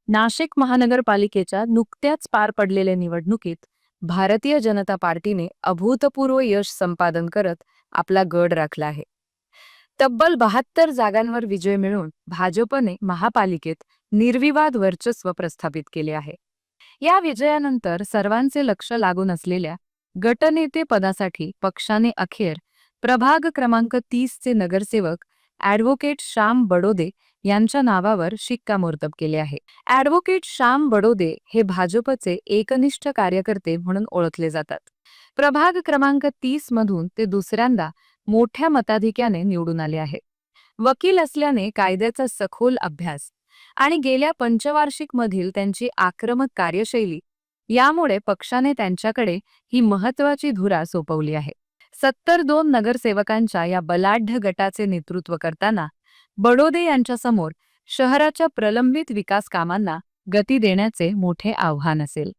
नाशिक महानगरपालिकेच्या नुकत्याच पार पडलेल्या निवडणुकीत भारतीय जनता पार्टीने अभूतपूर्व यश संपादन करत आपला गड राखला आहे. तब्बल 72 जागांवर विजय मिळवून भाजपने महापालिकेत निर्विवाद वर्चस्व प्रस्थापित केले आहे. या विजयानंतर सर्वांचे लक्ष लागून असलेल्या गटनेते पदासाठी पक्षाने अखेर प्रभाग क्रमांक 30 चे नगरसेवक ॲडव्होकेट श्याम बडोदे यांच्या नावावर शिक्कामोर्तब केले आहे. ॲडव्होकेट श्याम बडोदे हे भाजपचे एकनिष्ठ कार्यकर्ते म्हणून ओळखले जातात. प्रभाग क्रमांक 30 मधून ते दुसऱ्यांदा मोठ्या मताधिक्याने निवडून आले आहे. वकील असल्याने कायद्याचा सखोल अभ्यास आणि गेल्या पंचवार्षिक मधील त्यांची आक्रमक कार्यशैली यामुळे पक्षाने त्यांच्याकडे ही महत्त्वाची धुरा सोपवली आहे. 72 नगरसेवकांच्या या बलाढ्य गटाचे नेतृत्व करताना बडोदे यांच्यासमोर शहराच्या प्रलंबित विकास कामांना गती देण्याचे मोठे आव्हान असेल.